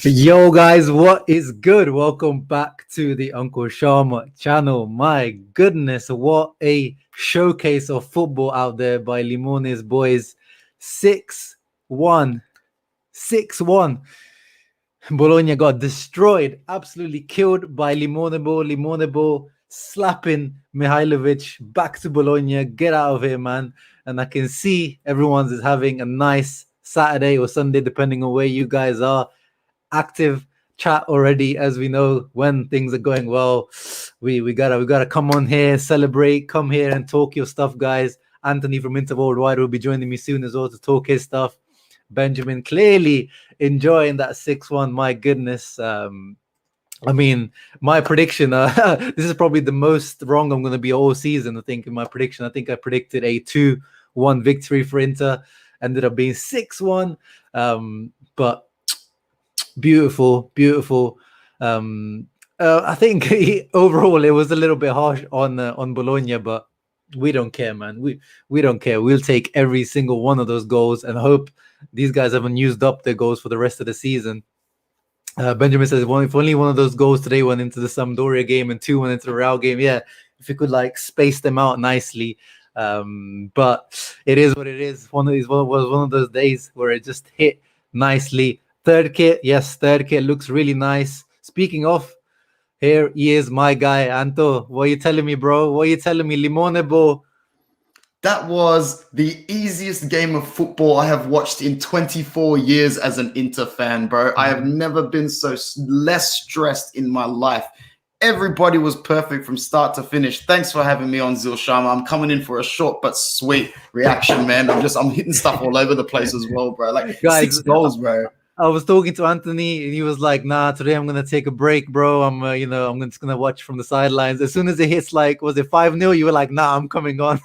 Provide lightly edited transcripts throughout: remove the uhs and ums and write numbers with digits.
Yo guys, what is good? Welcome back to the Uncle Sharma channel. My goodness, what a showcase of football out there by Limone's boys. 6-1. 6-1. Bologna got destroyed, absolutely killed by Limone-BALL. Limone-BALL slapping Mihailovic back to Bologna. Get out of here, man. And I can see everyone's is having a nice Saturday or Sunday, depending on where you guys are. Active chat already, as we know when things are going well. We gotta come on here, celebrate, come here and talk your stuff, guys. Anthony from Inter Worldwide will be joining me soon as well to talk his stuff. Benjamin clearly enjoying that 6-1. My goodness. I mean, my prediction, this is probably the most wrong I'm going to be all season, I think, in my prediction. I think I predicted a 2-1 victory for Inter. Ended up being 6-1. But beautiful. I think overall it was a little bit harsh on Bologna, but we don't care, man. We don't care. We'll take every single one of those goals and hope these guys haven't used up their goals for the rest of the season. Benjamin says, well, if only one of those goals today went into the Sampdoria game and 2 went into the Real game. Yeah, if you could like space them out nicely. But it is what it is. Was one of those days where it just hit nicely. Third kit, yes, third kit looks really nice. Speaking of, here he is, my guy, Anto. What are you telling me, bro? What are you telling me? Limone-BALL. That was the easiest game of football I have watched in 24 years as an Inter fan, bro. I have never been so less stressed in my life. Everybody was perfect from start to finish. Thanks for having me on, Zil Sharma. I'm coming in for a short but sweet reaction, man. I'm hitting stuff all over the place as well, bro. Like guys, 6 goals, bro. I was talking to Anthony and he was like, nah, today I'm going to take a break, bro. I'm just going to watch from the sidelines. As soon as it hits, like, was it 5-0? You were like, nah, I'm coming on.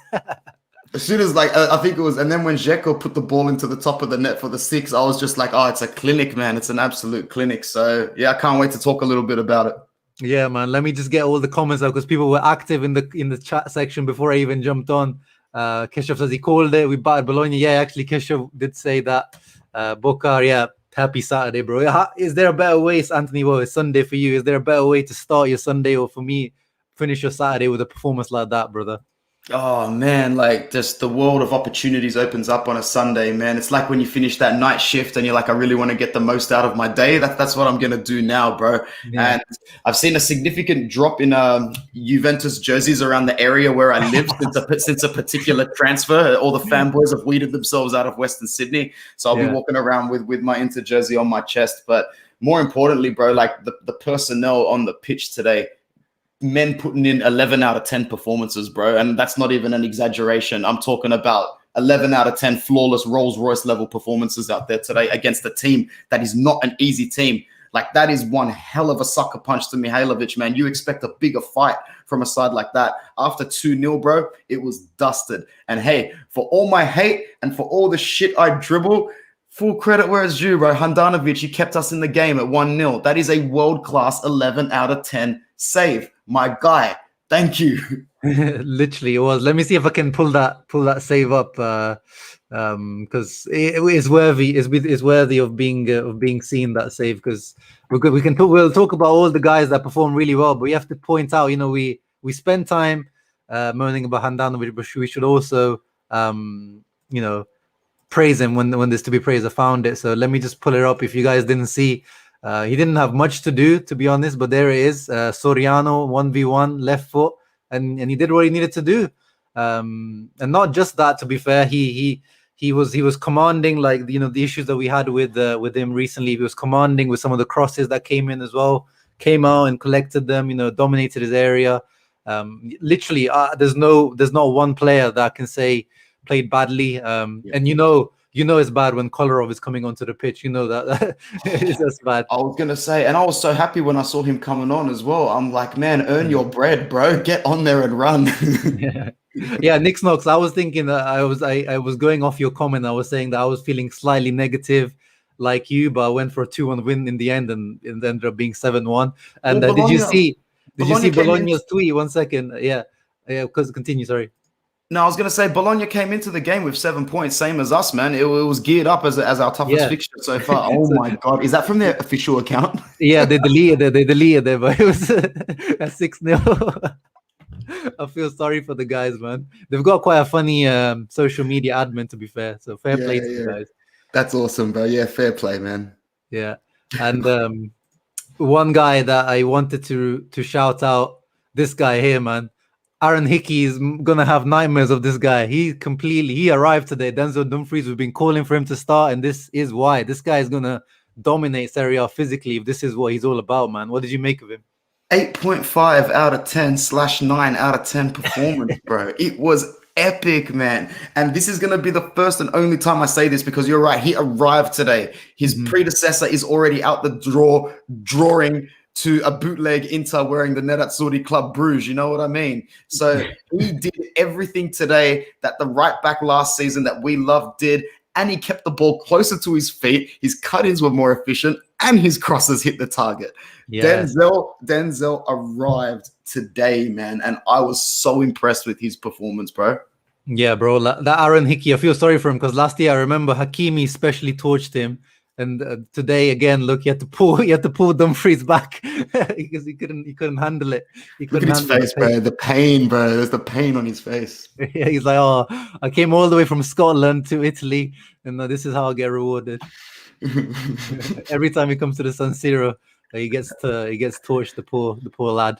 As soon as, like, I think it was, and then when Dzeko put the ball into the top of the net for the 6, I was just like, oh, it's a clinic, man. It's an absolute clinic. So, yeah, I can't wait to talk a little bit about it. Yeah, man. Let me just get all the comments out because people were active in the chat section before I even jumped on. Keshav says he called it. We battered Bologna. Yeah, actually, Keshav did say that. Bokar, yeah, happy Saturday, bro. Is there a better way, Anthony? Well, it's Sunday for you. Is there a better way to start your Sunday or for me, finish your Saturday with a performance like that, brother? Oh man, like just the world of opportunities opens up on a Sunday, man. It's like when you finish that night shift and you're like, I really want to get the most out of my day. That's what I'm gonna do now, bro. Yeah. And I've seen a significant drop in Juventus jerseys around the area where I live since a particular transfer. All the fanboys have weeded themselves out of Western Sydney, so I'll be walking around with my Inter jersey on my chest. But more importantly, bro, like the personnel on the pitch today. Men putting in 11 out of 10 performances, bro. And that's not even an exaggeration. I'm talking about 11 out of 10 flawless Rolls-Royce level performances out there today against a team that is not an easy team. Like, that is one hell of a sucker punch to Mihailovic, man. You expect a bigger fight from a side like that. After 2-0, bro, it was dusted. And hey, for all my hate and for all the shit I dribble, full credit where it's due, bro. Handanovic, he kept us in the game at 1-0. That is a world-class 11 out of 10 save. My guy, thank you. Literally, it was. Let me see if I can pull that save up, because it is worthy. Is worthy of being seen, that save, because we'll talk about all the guys that perform really well, but we have to point out, we spend time moaning about Handanovic, but we should also praise him when there's to be praised. I found it, so let me just pull it up. If you guys didn't see. He didn't have much to do, to be honest, but there it is. Soriano 1v1 left foot, and he did what he needed to do. And not just that, to be fair, he was commanding, like, the issues that we had with him recently. He was commanding with some of the crosses that came in as well. Came out and collected them. Dominated his area. Literally, there's not one player that can say played badly. And it's bad when Kolarov is coming onto the pitch. That it's just bad. I was going to say, and I was so happy when I saw him coming on as well. I'm like, man, earn your bread, bro. Get on there and run. Yeah, Nick Snox, I was thinking that I was going off your comment. I was saying that I was feeling slightly negative like you, but I went for a 2-1 win in the end, and it ended up being 7-1. And did you see Bologna's tweet? 1 second. Yeah, because continue, sorry. No, I was going to say Bologna came into the game with 7 points, same as us, man. It was geared up as our toughest Yeah. fixture so far. Oh So, my God. Is that from their official account? yeah, they deleted it, but it was a 6-0. I feel sorry for the guys, man. They've got quite a funny social media admin, to be fair. So fair play to the guys. That's awesome, bro. Yeah, fair play, man. Yeah. And one guy that I wanted to shout out, this guy here, man. Aaron Hickey is gonna have nightmares of this guy. He arrived today. Denzel Dumfries, we've been calling for him to start, and this is why. This guy is gonna dominate Serie A physically if this is what he's all about, man. What did you make of him? 8.5 out of 10 / 9 out of 10 performance, bro. It was epic, man. And this is going to be the first and only time I say this, because you're right. He arrived today. His predecessor is already out the drawing to a bootleg Inter wearing the Nerazzurri Club Bruges. You know what I mean? So he did everything today that the right back last season that we loved did. And he kept the ball closer to his feet. His cut-ins were more efficient, and his crosses hit the target. Yes. Denzel arrived today, man, and I was so impressed with his performance, bro. Yeah, bro. That Aaron Hickey, I feel sorry for him, because last year I remember Hakimi especially torched him, and today again, look, he had to pull Dumfries back because he couldn't handle it. Look at his face, bro. The pain, bro. There's the pain on his face. Yeah, he's like, oh, I came all the way from Scotland to Italy, and this is how I get rewarded. Every time he comes to the San Siro, he gets torched. The poor lad.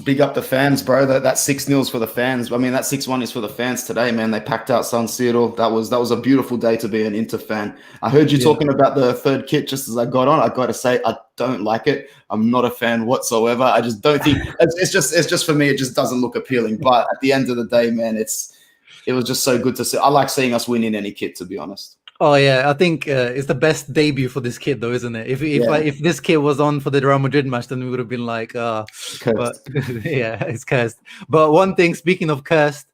Big up the fans, bro. That 6-0 for the fans. I mean, that 6-1 is for the fans today, man. They packed out San Siro. That was a beautiful day to be an Inter fan. I heard you talking about the third kit just as I got on. I got to say, I don't like it. I'm not a fan whatsoever. I just don't think it's just for me. It just doesn't look appealing. But at the end of the day, man, it was just so good to see. I like seeing us win in any kit, to be honest. Oh yeah, I think it's the best debut for this kid, though, isn't it? If this kid was on for the Real Madrid match, then we would have been like, but yeah, it's cursed. But one thing, speaking of cursed,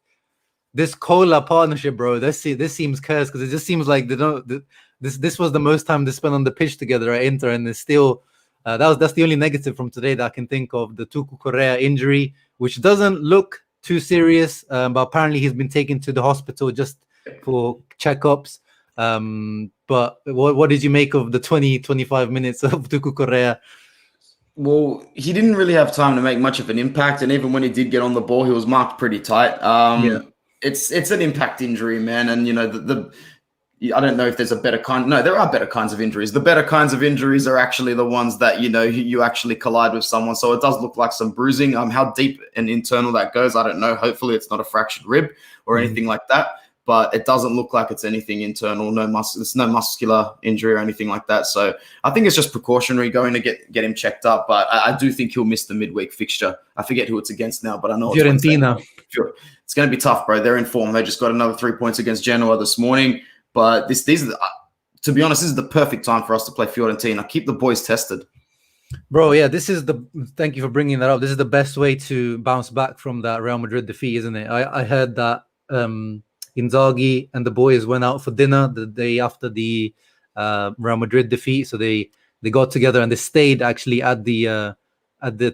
this Cola partnership, bro, this seems cursed, because it just seems like this was the most time they spent on the pitch together at Inter, and it's still that's the only negative from today that I can think of. The Tucu Correa injury, which doesn't look too serious, but apparently he's been taken to the hospital just for checkups. But what did you make of the 20-25 minutes of Tucu Correa? Well, he didn't really have time to make much of an impact, and even when he did get on the ball, he was marked pretty tight. It's an impact injury, man, and you know I don't know if there's a better kind. No, there are better kinds of injuries. The better kinds of injuries are actually the ones that you actually collide with someone. So it does look like some bruising. How deep and internal that goes, I don't know. Hopefully, it's not a fractured rib or anything like that. But it doesn't look like it's anything internal. It's no muscular injury or anything like that. So I think it's just precautionary, going to get him checked up. But I do think he'll miss the midweek fixture. I forget who it's against now, but I know Fiorentina. It's going to be tough, bro. They're in form. They just got another 3 points against Genoa this morning. But to be honest, this is the perfect time for us to play Fiorentina. Keep the boys tested. Bro, yeah, thank you for bringing that up. This is the best way to bounce back from that Real Madrid defeat, isn't it? I heard that Inzaghi and the boys went out for dinner the day after the Real Madrid defeat. So they got together and they stayed actually at the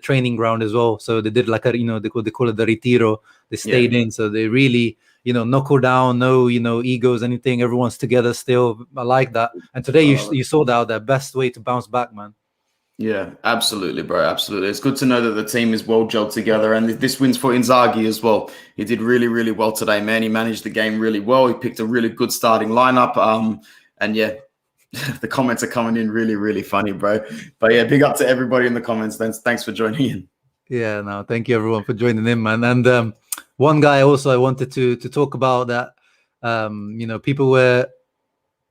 training ground as well. So they did like they call it the retiro. They stayed in. So they really, knuckle down, no, egos, anything. Everyone's together still. I like that. And today you saw that the best way to bounce back, man. Yeah, absolutely, bro. Absolutely. It's good to know that the team is well gelled together, and this wins for Inzaghi as well. He did really, really well today, man. He managed the game really well. He picked a really good starting lineup. And yeah, the comments are coming in really, really funny, bro. But yeah, big up to everybody in the comments. Thanks for joining in. Yeah, no, thank you everyone for joining in, man. And one guy also I wanted to talk about that. People were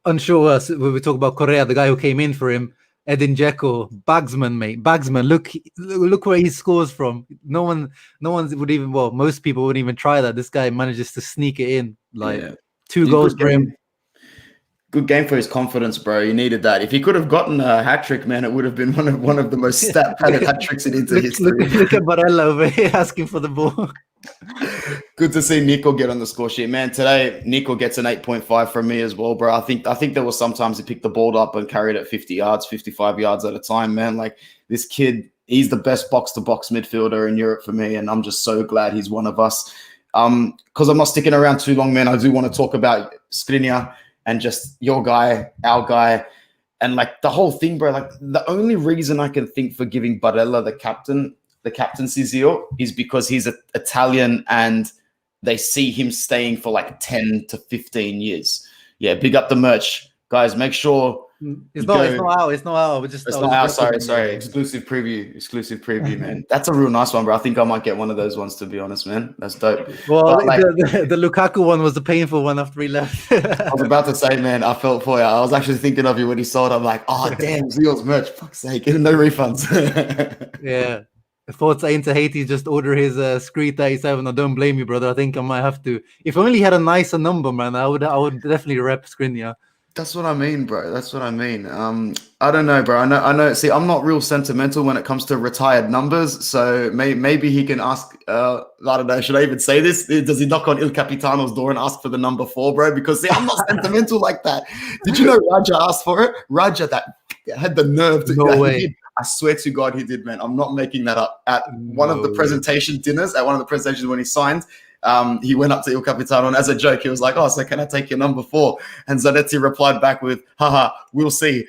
unsure when we talk about Correa, the guy who came in for him. Edin Dzeko, Bagsman, mate. Bagsman, look where he scores from. No one would even, most people wouldn't even try that. This guy manages to sneak it in. 2 goals for him. Good game for his confidence, bro. He needed that. If he could have gotten a hat-trick, man, it would have been one of the most stat-padded hat-tricks in Inter history. Look at Barella over here asking for the ball. Good to see Nico get on the score sheet, man. Today, Nico gets an 8.5 from me as well, bro. I think there was sometimes he picked the ball up and carried it 50 yards, 55 yards at a time, man. Like, this kid, he's the best box-to-box midfielder in Europe for me, and I'm just so glad he's one of us. Because I'm not sticking around too long, man, I do want to talk about Skriniar and just your guy, our guy, and like the whole thing, bro. Like the only reason I can think for giving Barella the captaincy zeal is because he's Italian and they see him staying for like 10 to 15 years. Yeah, big up the merch, guys. Make sure it's not out. It's not out. It's not out. Sorry. Exclusive preview, man. That's a real nice one, bro. I think I might get one of those ones, to be honest, man. That's dope. Well, like, the Lukaku one was the painful one after he left. I was about to say, man, I felt for you. I was actually thinking of you when he sold. I'm like, oh damn, Zeal's merch. Fuck's sake, no refunds. Yeah. Forza into Haiti, just order his Scree 37. I don't blame you, brother. I think I might have to. If only he had a nicer number, man, I would definitely rep Skriniar. That's what I mean, bro. That's what I mean. I don't know, bro. I know. See, I'm not real sentimental when it comes to retired numbers. So maybe he can ask. I don't know. Should I even say this? Does he knock on Il Capitano's door and ask for the number 4, bro? Because see, I'm not sentimental like that. Did you know Raja asked for it? Raja that had the nerve to. No way. I swear to God, he did, man. I'm not making that up. At one of the presentation dinners, at one of the presentations when he signed. He went up to Il Capitano and as a joke, he was like, oh, so can I take your number 4? And Zanetti replied back with, haha, we'll see.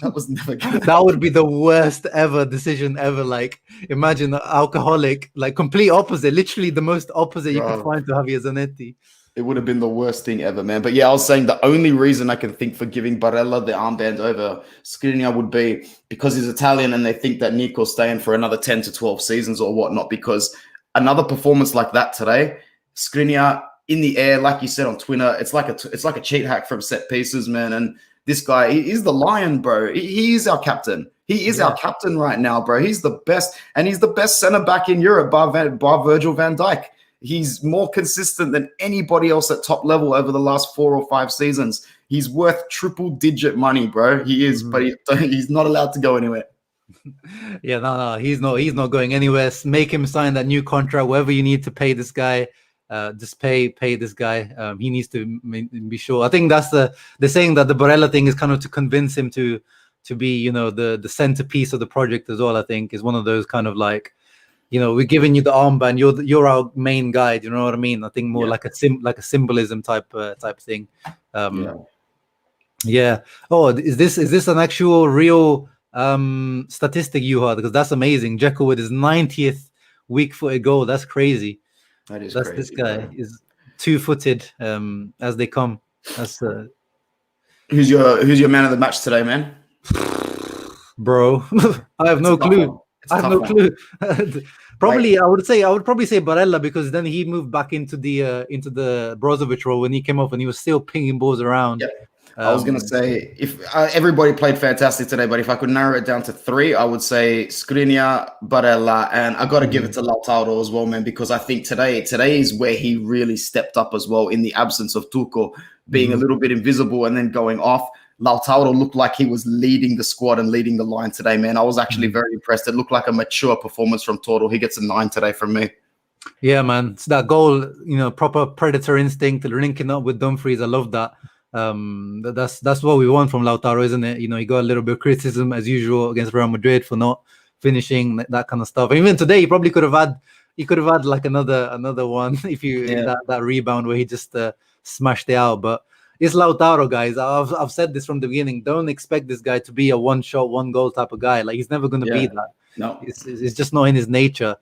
That was never good. That would be the worst ever decision ever. Like, imagine an alcoholic, like complete opposite, literally the most opposite you could find to Javier Zanetti. It would have been the worst thing ever, man. But yeah, I was saying the only reason I can think for giving Barella the armband over Skriniar would be because he's Italian and they think that Nico's staying for another 10 to 12 seasons or whatnot, because another performance like that today, Skriniar in the air, like you said on Twitter, it's like a cheat hack from set pieces, man. And this guy, he's the lion, bro. He is our captain. He is our captain right now, bro. He's the best, and he's the best center back in Europe bar Virgil van Dijk. He's more consistent than anybody else at top level over the last 4 or 5 seasons. He's worth triple-digit money, bro. He is, but he's not allowed to go anywhere. Yeah, no, he's not going anywhere. Make him sign that new contract. Whatever you need to pay this guy, just pay this guy. He needs to be sure. I think that's the saying that the Barella thing is kind of to convince him to be, you know, the centerpiece of the project as well. I think is one of those kind of like, you know, we're giving you the armband. You're our main guide. You know what I mean? I think more like a symbolism type thing. Yeah. Oh, is this an actual real statistic you heard? Because that's amazing. Dzeko with his 90th weak-footed goal. That's crazy. That's crazy. This guy is 2-footed as they come. That's who's your man of the match today, man? Bro, I have no clue. I have no clue. Probably, I would probably say Barella, because then he moved back into the Brozovic role when he came off and he was still pinging balls around. Yep. I was going to say, if everybody played fantastic today, but if I could narrow it down to 3, I would say Skriniar, Barella, and I got to give it to Lautaro as well, man, because I think today is where he really stepped up as well in the absence of Tuchel being a little bit invisible and then going off. Lautaro looked like he was leading the squad and leading the line today, man. I was actually very impressed. It looked like a mature performance from Toro. He gets a 9 today from me. Yeah, man. It's that goal, you know, proper predator instinct, linking up with Dumfries. I love that. That's what we want from Lautaro, isn't it? You know, he got a little bit of criticism as usual against Real Madrid for not finishing, that kind of stuff. And even today, he probably could have had like another one if that rebound where he just smashed it out. But it's Lautaro, guys. I've said this from the beginning. Don't expect this guy to be a one-shot, one-goal type of guy. Like, he's never going to be that. No, it's just not in his nature.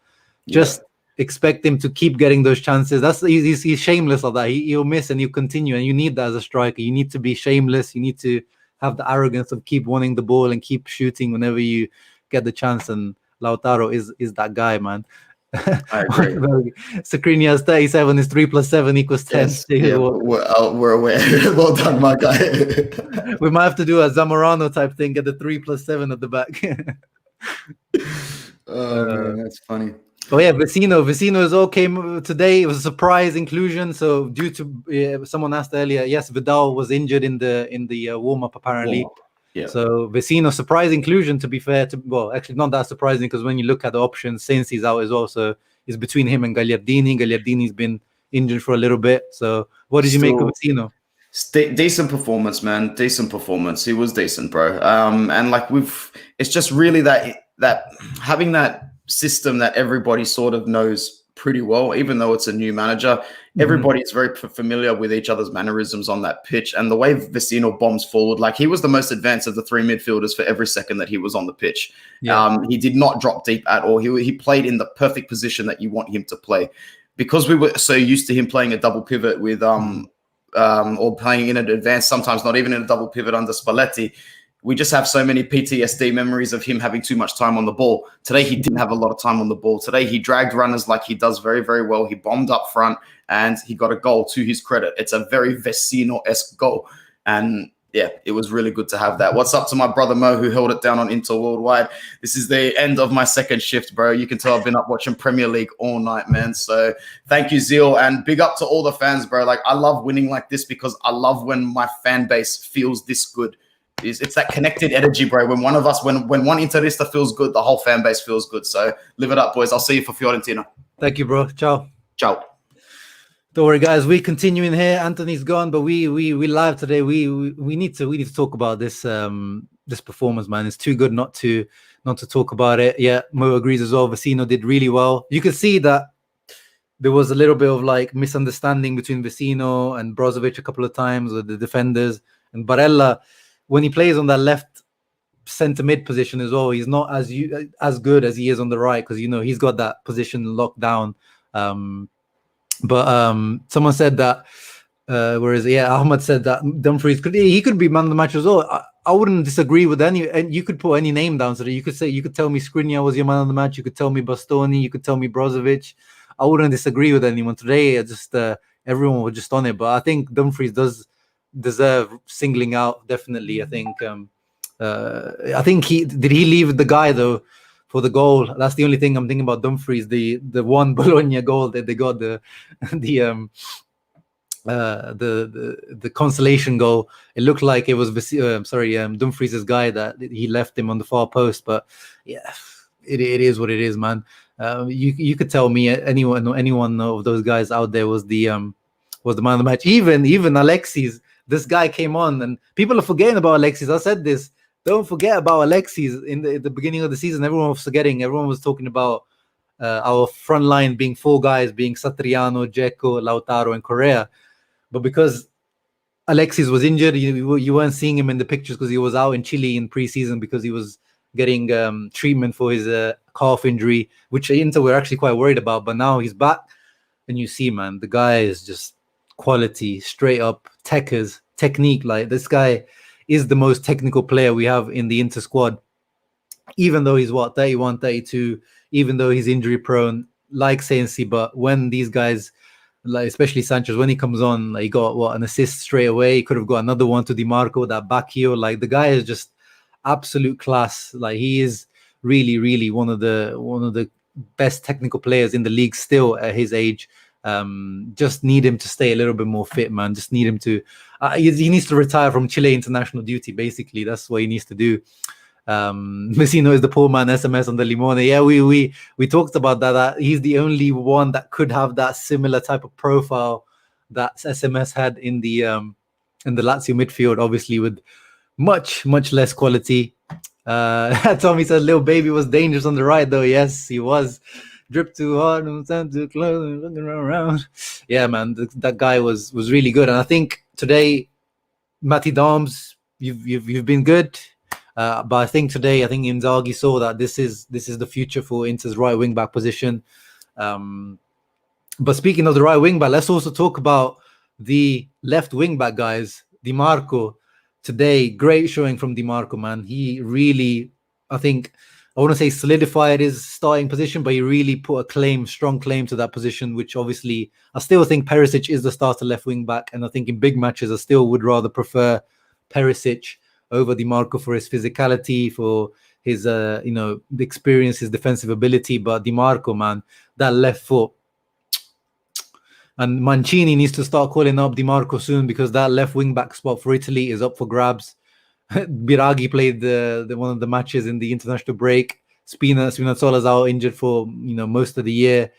Just expect him to keep getting those chances. He's shameless of that. He'll miss and he'll continue. And you need that as a striker. You need to be shameless. You need to have the arrogance of keep wanting the ball and keep shooting whenever you get the chance. And Lautaro is that guy, man. I agree. Skriniar's 37 is 3 + 7 = 10. Yes. Yeah, we're aware. Well done, my guy. We might have to do a Zamorano type thing, get the 3 + 7 at the back. Oh man, that's funny. Oh yeah, Vecino is all came today. It was a surprise inclusion. So due to someone asked earlier, yes, Vidal was injured in the warm up apparently. Yeah. So Vecino surprise inclusion. To be fair, actually not that surprising, because when you look at the options, since he's out as well, so it's between him and Gagliardini. Gagliardini's been injured for a little bit. So what did you make of Vecino? Decent performance, man. Decent performance. He was decent, bro. And like it's just really that having that system that everybody sort of knows pretty well, even though it's a new manager. Everybody's very familiar with each other's mannerisms on that pitch, and the way Vecino bombs forward, like he was the most advanced of the three midfielders for every second that he was on the pitch. He did not drop deep at all. He played in the perfect position that you want him to play, because we were so used to him playing a double pivot with or playing in an advanced, sometimes not even in a double pivot under Spalletti. We just have so many PTSD memories of him having too much time on the ball. Today, he didn't have a lot of time on the ball. Today, he dragged runners like he does very, very well. He bombed up front and he got a goal to his credit. It's a very Vecino-esque goal. And yeah, it was really good to have that. What's up to my brother Mo, who held it down on Inter Worldwide? This is the end of my second shift, bro. You can tell I've been up watching Premier League all night, man. So thank you, Zeal, and big up to all the fans, bro. Like, I love winning like this because I love when my fan base feels this good. It's that connected energy, bro. When one of us, when one Interista feels good, the whole fan base feels good. So live it up, boys. I'll see you for Fiorentina. Thank you, bro. Ciao. Ciao. Don't worry, guys. We continuing here. Anthony's gone, but we live today. We need to talk about this this performance, man. It's too good not to talk about it. Yeah, Mo agrees as well. Vecino did really well. You could see that there was a little bit of like misunderstanding between Vecino and Brozovic a couple of times with the defenders, and Barella, when he plays on that left center mid position as well, he's not as good as he is on the right, because he's got that position locked down. But someone said that, Ahmad said that Dumfries could be man of the match as well. I wouldn't disagree with any, and you could put any name down. So that you could tell me Skriniar was your man of the match. You could tell me Bastoni. You could tell me Brozovic. I wouldn't disagree with anyone today. Everyone was just on it. But I think Dumfries does deserve singling out, definitely. I think he leave the guy though for the goal. That's the only thing I'm thinking about Dumfries. The one Bologna goal that they got, the consolation goal. It looked like it was Dumfries' guy that he left him on the far post. But yeah, it is what it is, man. You could tell me anyone of those guys out there was the man of the match. Even Alexis. This guy came on, and people are forgetting about Alexis. I said this. Don't forget about Alexis in the beginning of the season. Everyone was forgetting. Everyone was talking about our front line being four guys, being Satriano, Dzeko, Lautaro, and Correa. But because Alexis was injured, you weren't seeing him in the pictures because he was out in Chile in preseason because he was getting treatment for his calf injury, which Inter were actually quite worried about. But now he's back, and you see, man, the guy is just quality, straight up technique. Like, this guy is the most technical player we have in the Inter squad, even though he's 31, 32, even though he's injury prone, like Sensi. But when these guys, like especially Sanchez, when he comes on, like, he got an assist straight away. He could have got another one to Di Marco, that back heel. Like, the guy is just absolute class. Like, he is really, really one of the best technical players in the league still at his age. Just need him to stay a little bit more fit, man. Just need him to he needs to retire from Chile international duty. Basically, that's what he needs to do. Vecino is the poor man SMS on the Limone. Yeah, we talked about that he's the only one that could have that similar type of profile that SMS had in the Lazio midfield, obviously with much less quality. Tommy said little baby was dangerous on the right though. Yes, he was. Drip too hard and time too close, looking around. Yeah, man, that guy was really good. And I think today, Matty Doms, you've been good. But I think today, Inzaghi saw that this is the future for Inter's right wing back position. But speaking of the right wing back, let's also talk about the left wing back guys. Di Marco today, great showing from Di Marco, man. He really, I want to say solidified his starting position, but he really put a strong claim to that position, which obviously I still think Perisic is the starter left wing back. And I think in big matches, I still would rather prefer Perisic over Di Marco for his physicality, for his, the experience, his defensive ability. But Di Marco, man, that left foot. And Mancini needs to start calling up Di Marco soon, because that left wing back spot for Italy is up for grabs. Biraghi played the one of the matches in the international break. Spinazzola's out injured for most of the year.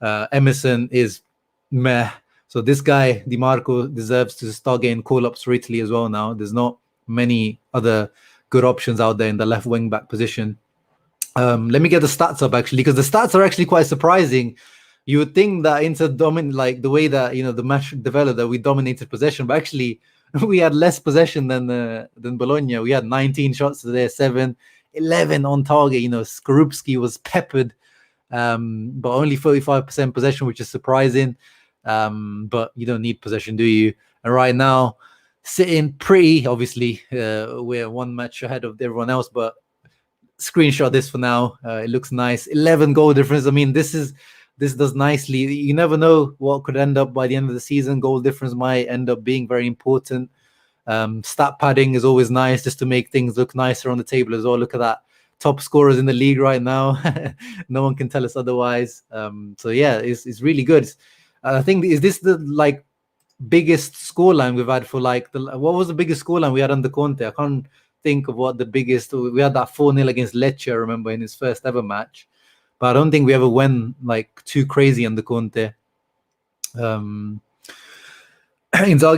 Emerson is meh. So this guy Di Marco deserves to start getting call-ups for Italy as well now. There's not many other good options out there in the left wing back position. Let me get the stats up actually, because the stats are actually quite surprising. You would think that Inter like the way that the match developed, that we dominated possession, but actually we had less possession than Bologna. We had 19 shots to their 7, 11 on target. Skorupski was peppered, but only 45% possession, which is surprising. But you don't need possession, do you? And right now, sitting pretty, obviously, we're one match ahead of everyone else, but screenshot this for now. It looks nice. 11 goal difference. I mean, this does nicely. You never know what could end up by the end of the season. Goal difference might end up being very important. Stat padding is always nice, just to make things look nicer on the table as well. Look at that. Top scorers in the league right now. No one can tell us otherwise. So yeah, it's really good. I think, is this the like biggest scoreline we've had for like what was the biggest scoreline we had under Conte? I can't think of what the biggest. We had that 4-0 against Lecce, I remember, in his first ever match, but I don't think we ever went like too crazy under Conte. Inzaghi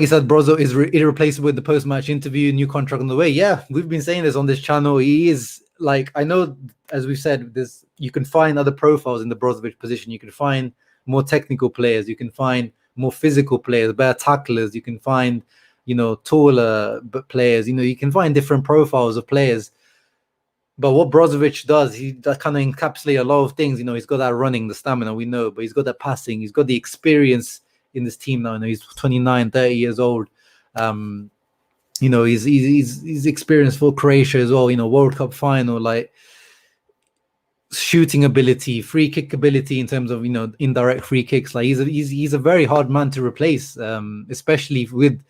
said Brozo is irreplaceable with the post-match interview, new contract on the way. Yeah, we've been saying this on this channel. He is, like, I know, as we've said, you can find other profiles in the Brozovic position. You can find more technical players. You can find more physical players, better tacklers. You can find, taller players. You can find different profiles of players. But what Brozovic does, he kind of encapsulate a lot of things. He's got that running, the stamina, we know, but he's got that passing. He's got the experience in this team now. He's 29, 30 years old. He's experienced for Croatia as well. World Cup final, like shooting ability, free kick ability in terms of indirect free kicks. Like he's a very hard man to replace, especially with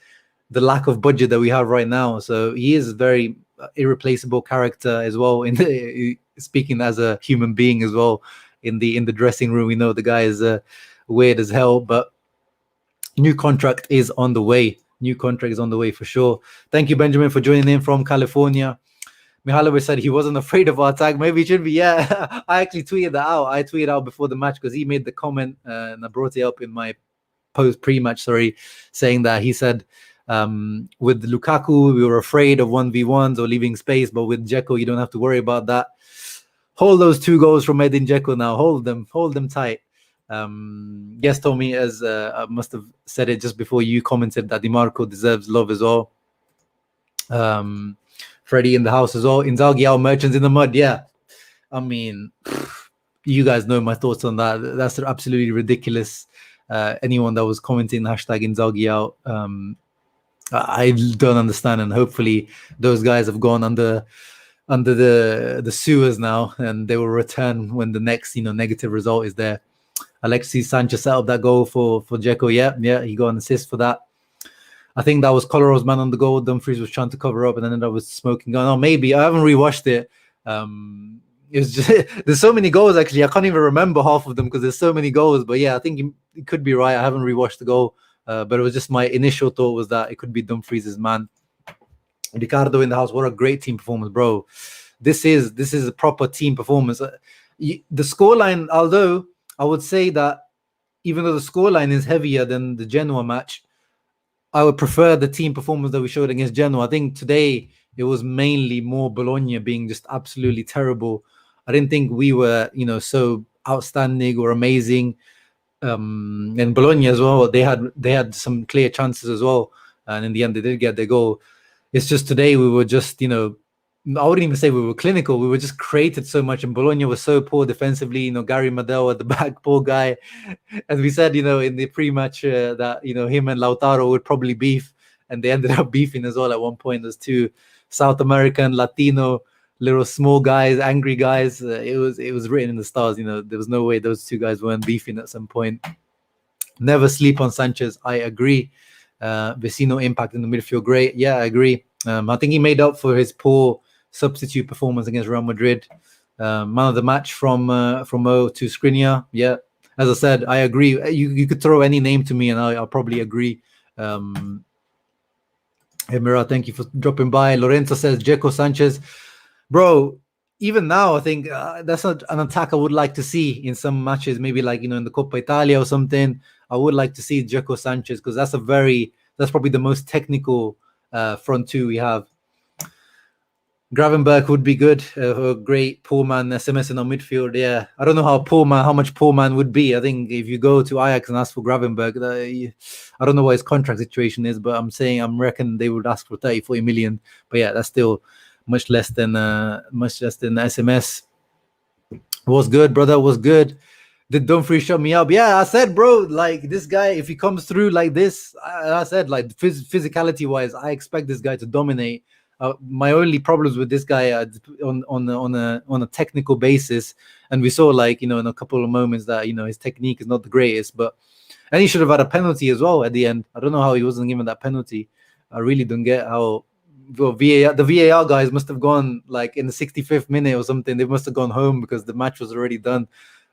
the lack of budget that we have right now. So he is a very irreplaceable character as well. Speaking as a human being as well, in the dressing room, we know the guy is weird as hell, but new contract is on the way. New contract is on the way for sure. Thank you, Benjamin, for joining in from California. Mihailovic said he wasn't afraid of our attack. Maybe he should be. Yeah, I actually tweeted that out. I tweeted out before the match because he made the comment, and I brought it up in my pre-match, saying that he said, with Lukaku, we were afraid of 1v1s or leaving space, but with Dzeko, you don't have to worry about that. Hold those 2 goals from Edin Dzeko now. Hold them tight. Yes, Tommy, as I must have said it just before you commented, that Di Marco deserves love as well. Freddie in the house as well. Inzaghi out, Merchants in the mud. Yeah, I mean, you guys know my thoughts on that. That's absolutely ridiculous. Anyone that was commenting hashtag Inzaghi out, I don't understand, and hopefully those guys have gone under the sewers now, and they will return when the next negative result is there. Alexis Sanchez set up that goal for Dzeko. Yeah, he got an assist for that. I think that was Colorado's man on the goal. Dumfries was trying to cover up, and then ended up with smoking gun. Oh, maybe. I haven't rewatched it. It was just there's so many goals, actually. I can't even remember half of them because there's so many goals. But yeah, I think it could be right. I haven't rewatched the goal, but it was just my initial thought was that it could be Dumfries' man. Ricardo in the house. What a great team performance, bro. This is a proper team performance. The scoreline, although I would say that even though the scoreline is heavier than the Genoa match, I would prefer the team performance that we showed against Genoa. I think today it was mainly more Bologna being just absolutely terrible. I didn't think we were, so outstanding or amazing. And Bologna as well, they had some clear chances as well, and in the end they did get their goal. It's just today we were just, I wouldn't even say we were clinical. We were just created so much, and Bologna was so poor defensively. Gary Medel at the back, poor guy. As we said, in the pre-match that him and Lautaro would probably beef, and they ended up beefing as well at one point. There's 2 South American, Latino, little small guys, angry guys. It was written in the stars. There was no way those 2 guys weren't beefing at some point. Never sleep on Sanchez. I agree. Vecino impact in the midfield, great. Yeah, I agree. I think he made up for his poor substitute performance against Real Madrid. Man of the match from O to Skriniar. Yeah, as I said, I agree. You could throw any name to me and I'll probably agree. Emira, thank you for dropping by. Lorenzo says Dzeko Sanchez. Bro, even now, I think that's not an attack I would like to see in some matches, maybe like, in the Coppa Italia or something. I would like to see Dzeko Sanchez because that's probably the most technical front 2 we have. Gravenberch would be good. A great poor man SMS in our midfield. Yeah, I don't know how much poor man would be. I think if you go to Ajax and ask for Gravenberch, I don't know what his contract situation is, but I'm reckon they would ask for 30-40 million. But yeah, that's still much less than SMS. Was good, brother. Was good. Did Dumfries shut me up? Yeah, I said, bro, like this guy, if he comes through like this, I said, like physicality wise, I expect this guy to dominate. My only problems with this guy on a technical basis, and we saw, like, in a couple of moments that his technique is not the greatest, and he should have had a penalty as well at the end. I don't know how he wasn't given that penalty. I really don't get how. Well, the VAR guys must have gone like in the 65th minute or something. They must have gone home because the match was already done.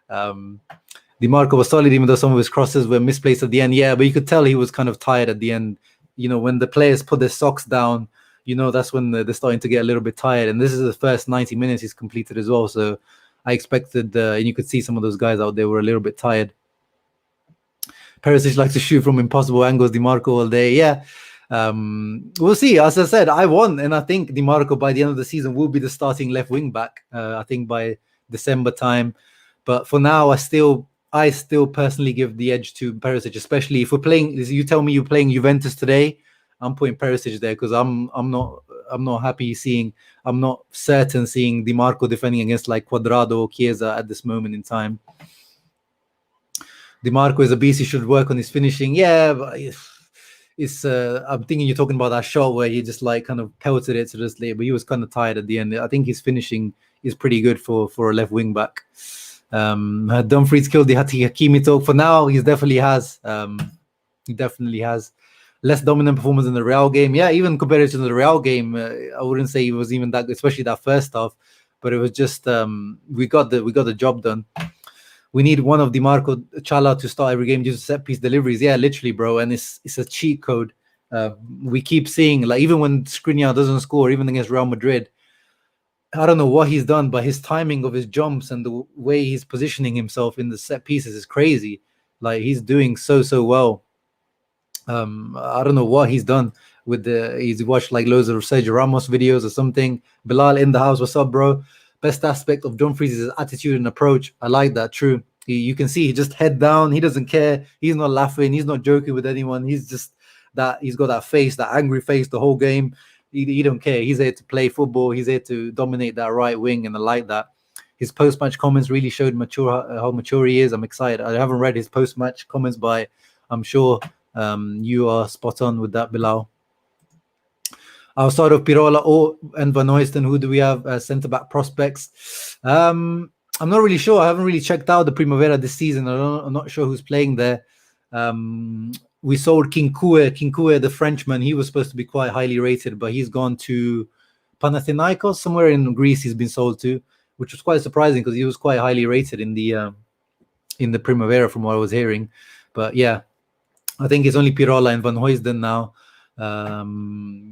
DiMarco was solid, even though some of his crosses were misplaced at the end. Yeah, but you could tell he was kind of tired at the end. When the players put their socks down, that's when they're starting to get a little bit tired. And this is the first 90 minutes he's completed as well. So I expected, and you could see some of those guys out there were a little bit tired. Perisic likes to shoot from impossible angles. DiMarco all day. Yeah. We'll see. As I said, I won, and I think DiMarco by the end of the season will be the starting left wing back. I think by December time. But for now, I still personally give the edge to Perisic, especially if we're playing. You tell me you're playing Juventus today, I'm putting Perisic there because I'm not happy seeing. I'm not certain seeing DiMarco defending against like Cuadrado or Chiesa at this moment in time. DiMarco is a beast. He should work on his finishing. Yeah, but it's I'm thinking you're talking about that shot where he just like kind of pelted it to this late, but he was kind of tired at the end. I think his finishing is pretty good for a left wing back. Dumfries killed the Hakimi talk. For now, he definitely has. He definitely has less dominant performance in the Real game. Yeah, even compared to the Real game, I wouldn't say it was even that good, especially that first half. But it was just we got the job done. We need one of DiMarco Chala to start every game due to set piece deliveries. Yeah, literally, bro. And it's a cheat code. We keep seeing, like, even when Skriniar doesn't score, even against Real Madrid, I don't know what he's done, but his timing of his jumps and the way he's positioning himself in the set pieces is crazy. Like, he's doing so well. I don't know what he's done with he's watched like loads of Sergio Ramos videos or something. Bilal in the house, what's up, bro? Best aspect of Dumfries is his attitude and approach. I like that. True. You can see he just head down. He doesn't care. He's not laughing. He's not joking with anyone. He's just that. He's got that face, that angry face the whole game. He don't care. He's here to play football. He's here to dominate that right wing, and I like that. His post-match comments really showed how mature he is. I'm excited. I haven't read his post-match comments, but I'm sure you are spot on with that, Bilal. Outside of Pirola and Van Oyston, who do we have as centre-back prospects? I'm not really sure. I haven't really checked out the Primavera this season. I'm not sure who's playing there. We sold Kinkue, the Frenchman. He was supposed to be quite highly rated, but he's gone to Panathinaikos, somewhere in Greece he's been sold to, which was quite surprising because he was quite highly rated in the Primavera from what I was hearing. But yeah, I think it's only Pirola and Van Oysden now.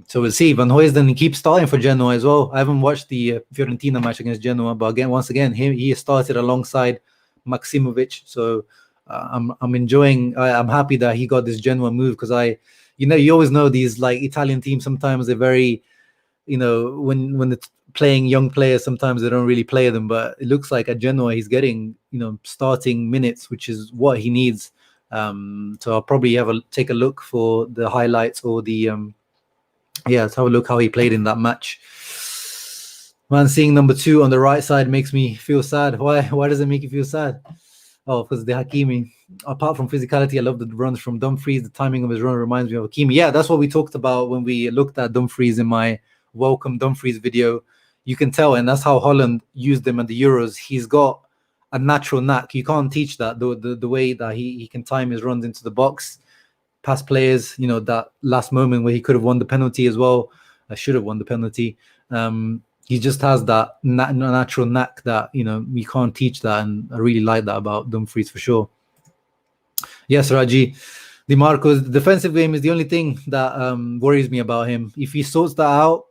So we'll see. Van Oysden keeps starting for Genoa as well. I haven't watched the Fiorentina match against Genoa, but once again, he started alongside Maksimovic. So I'm enjoying. I'm happy that he got this Genoa move because you always know these like Italian teams. Sometimes they're very, when it's playing young players, sometimes they don't really play them. But it looks like at Genoa he's getting starting minutes, which is what he needs. So I'll probably take a look for the highlights or the let's have a look how he played in that match. Man, seeing number 2 on the right side makes me feel sad. Why does it make you feel sad? Oh, because the Hakimi. Apart from physicality, I love the runs from Dumfries. The timing of his run reminds me of Hakimi. Yeah, that's what we talked about when we looked at Dumfries in my Welcome Dumfries video. You can tell, and that's how Holland used him at the Euros. He's got a natural knack. You can't teach that. The way that he can time his runs into the box, past players, that last moment where he could have won the penalty as well. I should have won the penalty. He just has that natural knack that you can't teach that, and I really like that about Dumfries for sure. Yes, Raji. DiMarco's defensive game is the only thing that worries me about him. If he sorts that out,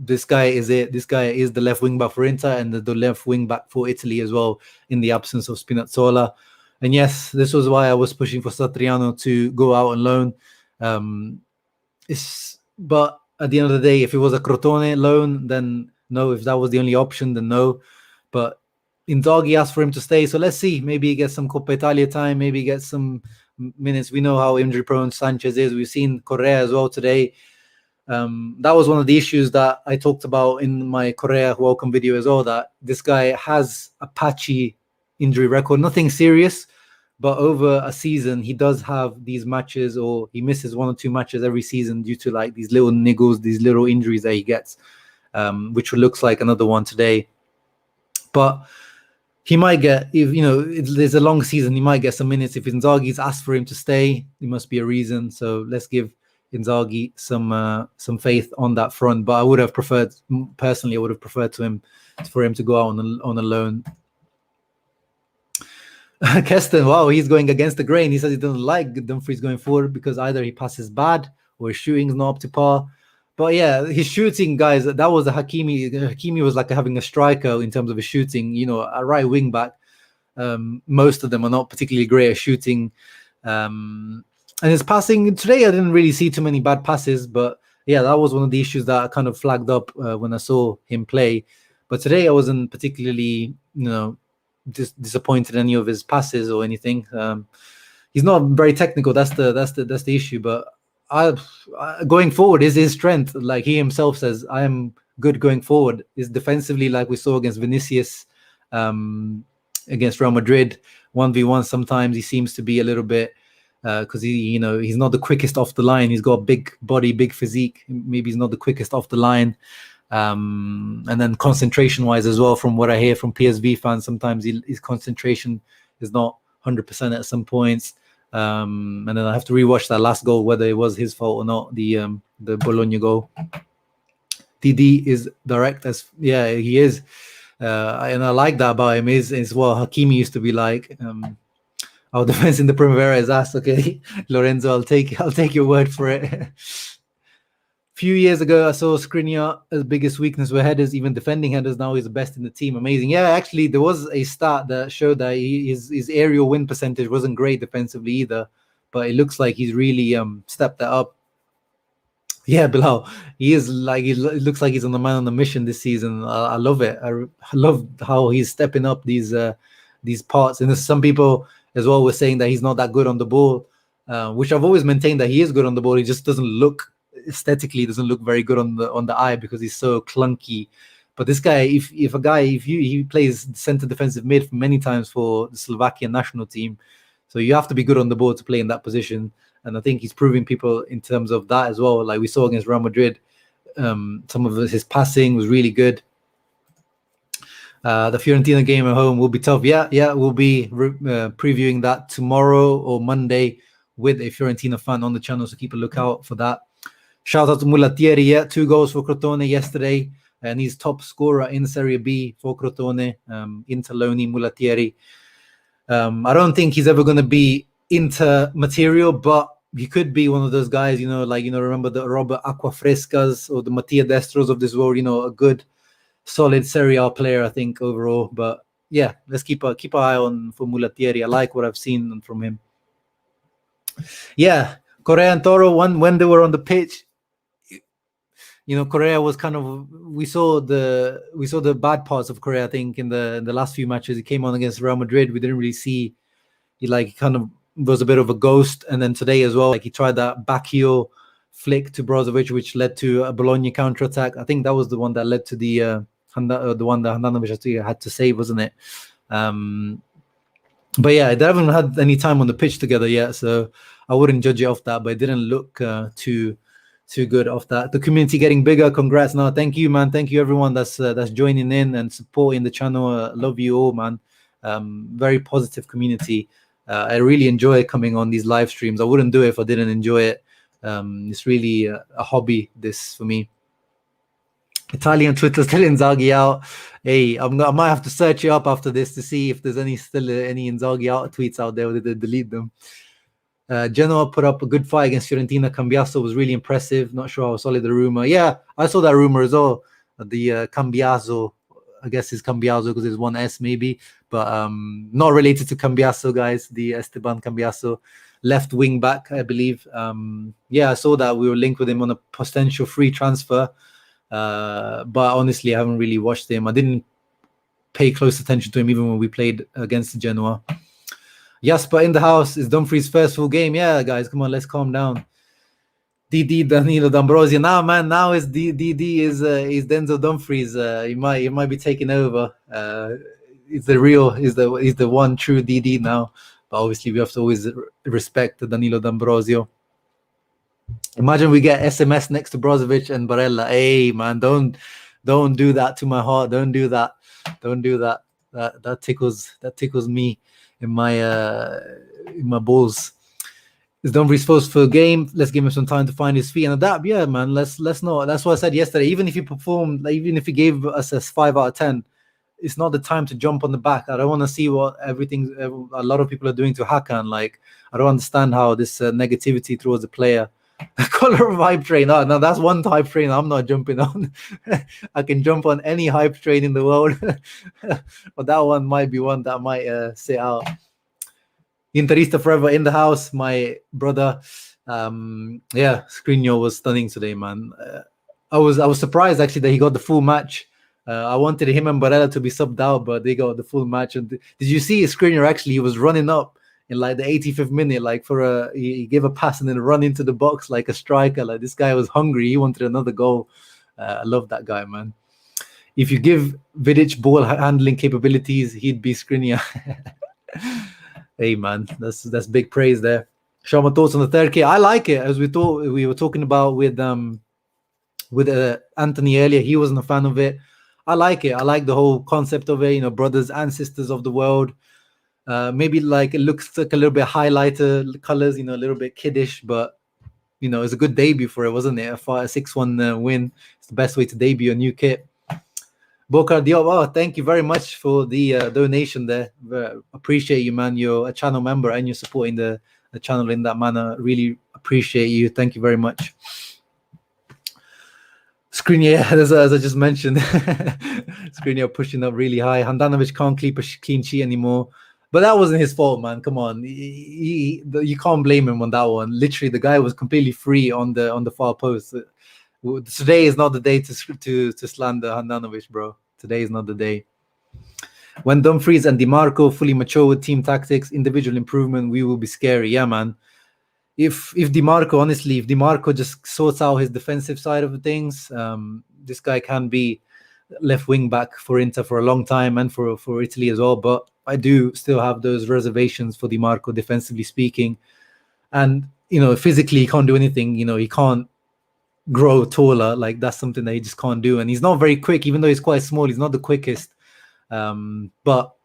this guy is it. This guy is the left wing back for Inter and the left wing back for Italy as well, in the absence of Spinazzola. And yes, this was why I was pushing for Satriano to go out on loan. But at the end of the day, if it was a Crotone loan, then no. If that was the only option, then no. But Inzaghi asked for him to stay, so let's see. Maybe he gets some Coppa Italia time. Maybe he gets some minutes. We know how injury-prone Sanchez is. We've seen Correa as well today. That was one of the issues that I talked about in my Correa welcome video as well, that this guy has a patchy injury record, nothing serious, but over a season, he does have these matches, or he misses 1 or 2 matches every season due to like these little niggles, these little injuries that he gets, which looks like another one today. But he might get, if there's a long season, he might get some minutes. If Inzaghi's asked for him to stay, there must be a reason. So let's give Inzaghi some faith on that front. But I would have preferred, personally, for him to go out on a loan. Keston, wow, he's going against the grain. He says he doesn't like Dumfries going forward because either he passes bad or his shooting's not up to par. But yeah, his shooting, guys, that was a Hakimi. Hakimi was like having a striker in terms of his shooting. A right wing back. Most of them are not particularly great at shooting. And his passing today, I didn't really see too many bad passes. But yeah, that was one of the issues that I kind of flagged up when I saw him play. But today, I wasn't particularly, disappointed in any of his passes or anything. He's not very technical. That's the issue. But going forward is his strength. Like he himself says, I am good going forward. Is defensively, like we saw against Vinicius, against Real Madrid, 1v1. Sometimes he seems to be a little bit because he's not the quickest off the line. He's got a big body, big physique. Maybe he's not the quickest off the line. And then concentration wise as well, from what I hear from PSV fans, sometimes his concentration is not 100% at some points. And then I have to rewatch that last goal, whether it was his fault or not, the Bologna goal. DD is direct as, yeah, he is. And I like that about him is what Hakimi used to be like. Our defense in the Primavera is asked, okay, Lorenzo, I'll take your word for it. Few years ago, I saw Skriniar's biggest weakness were headers, even defending headers. Now he's the best in the team. Amazing. Yeah, actually, there was a stat that showed that his aerial win percentage wasn't great defensively either, but it looks like he's really stepped that up. Yeah, Bilal, it looks like he's on the man on the mission this season. I love it. I love how he's stepping up these parts. And there's some people as well were saying that he's not that good on the ball, which I've always maintained that he is good on the ball. He just doesn't look aesthetically very good on the eye because he's so clunky. But this guy, if he plays center defensive mid many times for the Slovakian national team, so you have to be good on the ball to play in that position. And I think he's proving people in terms of that as well. Like we saw against Real Madrid, some of his passing was really good. The Fiorentina game at home will be tough. Yeah, we'll be previewing that tomorrow or Monday with a Fiorentina fan on the channel, so keep a lookout for that. Shout out to Mulattieri, 2 goals for Crotone yesterday, and he's top scorer in Serie B for Crotone, Interloni Mulattieri. I don't think he's ever going to be Inter material, but he could be one of those guys, remember the Robert Acquafrescas or the Mattia Destros of this world, a good, solid Serie A player, I think, overall. But yeah, let's keep an eye on for Mulattieri. I like what I've seen from him. Yeah, Correa and Toro, when they were on the pitch, Correa was kind of, we saw the bad parts of Correa, I think, in the last few matches. He came on against Real Madrid. We didn't really see, he kind of was a bit of a ghost. And then today as well, he tried that back heel flick to Brozovic, which led to a Bologna counter-attack. I think that was the one that led to the one that Handanovic had to save, wasn't it? But yeah, they haven't had any time on the pitch together yet, so I wouldn't judge it off that, but it didn't look too good off that. The community getting bigger. Congrats. No, thank you, man. Thank you, everyone that's joining in and supporting the channel. Love you all, man. Very positive community. I really enjoy coming on these live streams. I wouldn't do it if I didn't enjoy it. It's really a hobby, this, for me. Italian Twitter still Inzaghi out. Hey, I might have to search it up after this to see if there's any Inzaghi out tweets out there, or did they delete them. Genoa put up a good fight against Fiorentina. Cambiaso was really impressive. Not sure how solid the rumor. Yeah, I saw that rumor as well. The Cambiaso, I guess it's Cambiaso because there's one S maybe, but not related to Cambiaso, guys. The Esteban Cambiaso. left wing back, I believe. I saw that we were linked with him on a potential free transfer. But honestly, I haven't really watched him. I didn't pay close attention to him even when we played against Genoa. Jasper in the house. Is Dumfries' first full game? Yeah, guys, come on, let's calm down. DD Danilo D'Ambrosio. Now is DD is Denzel Dumfries. He might be taking over. He's the one true DD now. But obviously, we have to always respect Danilo D'Ambrosio. Imagine we get SMS next to Brozovic and Barella. Hey man, don't do that to my heart. Don't do that. That tickles me in my balls. Is Dumfries supposed for a game? Let's give him some time to find his feet and adapt. Yeah, man. Let's not. That's what I said yesterday. Even if he performed, even if he gave us a 5 out of 10, it's not the time to jump on the back. I don't want to see what a lot of people are doing to Hakan. Like, I don't understand how this negativity towards the player. Color of hype train. No, that's one hype train I'm not jumping on. I can jump on any hype train in the world, but that one might be one that might sit out. Interista forever in the house, my brother. Skriniar was stunning today, man. I was surprised actually that he got the full match. I wanted him and Barella to be subbed out, but they got the full match. And did you see Skriniar? Actually, he was running up in like the 85th minute, like he gave a pass and then run into the box like a striker. Like, this guy was hungry. He wanted another goal. I love that guy, man. If you give Vidic ball handling capabilities, he'd be Skriniar. Hey man, that's big praise there. Show my thoughts on the third kit. I like it, as we were talking about with Anthony earlier. He wasn't a fan of it. I like it. I like the whole concept of it. Brothers and sisters of the world. Maybe like it looks like a little bit highlighter colors, a little bit kiddish, but it's a good debut for it, wasn't it? A 6-1 win. It's the best way to debut a new kit. Bokar Diop, thank you very much for the donation there. Appreciate you, man. You're a channel member and you're supporting the channel in that manner. Really appreciate you. Thank you very much. Skriniar, as I just mentioned, Skriniar pushing up really high. Handanovic can't keep a clean sheet anymore. But that wasn't his fault, man. Come on, you can't blame him on that one. Literally, the guy was completely free on the far post. Today is not the day to slander Handanovic, bro. Today is not the day. When Dumfries and DiMarco fully mature with team tactics, individual improvement, we will be scary. Yeah, man. If DiMarco just sorts out his defensive side of things, this guy can be left wing back for Inter for a long time and for Italy as well. But I do still have those reservations for DiMarco, defensively speaking. And, physically he can't do anything. He can't grow taller. Like, that's something that he just can't do. And he's not very quick, even though he's quite small. He's not the quickest. But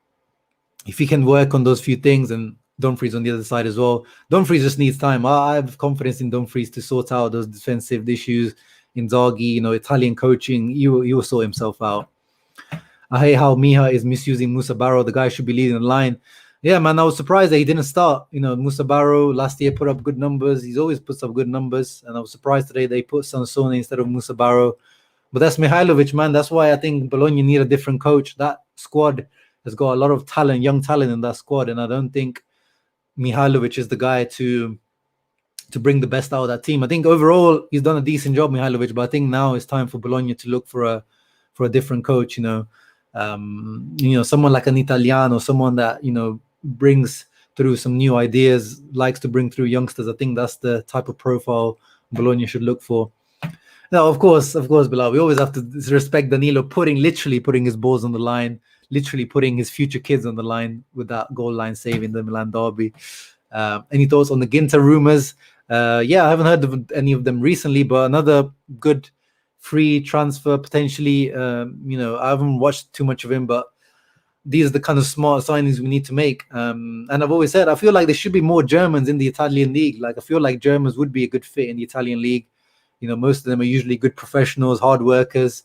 if he can work on those few things, and Dumfries on the other side as well, Dumfries just needs time. I have confidence in Dumfries to sort out those defensive issues. Inzaghi, Italian coaching, he will sort himself out. I hate how Miha is misusing Musa Barrow. The guy should be leading the line. Yeah, man, I was surprised that he didn't start. Musa Barrow last year put up good numbers. He's always puts up good numbers. And I was surprised today they put Sansone instead of Musa Barrow. But that's Mihailovic, man. That's why I think Bologna need a different coach. That squad has got a lot of talent, young talent in that squad. And I don't think Mihailovic is the guy to bring the best out of that team. I think overall he's done a decent job, Mihailovic, but I think now it's time for Bologna to look for a different coach. Someone like an Italiano, someone that brings through some new ideas, likes to bring through youngsters. I think that's the type of profile Bologna should look for. Now, of course, Bilal, we always have to respect Danilo literally putting his balls on the line, literally putting his future kids on the line with that goal line save in the Milan derby. Any thoughts on the Ginter rumors? I haven't heard of any of them recently, but another good free transfer potentially. I haven't watched too much of him, but these are the kind of smart signings we need to make. And I've always said, I feel like there should be more Germans in the Italian league. Like, I feel like Germans would be a good fit in the Italian league. Most of them are usually good professionals, hard workers,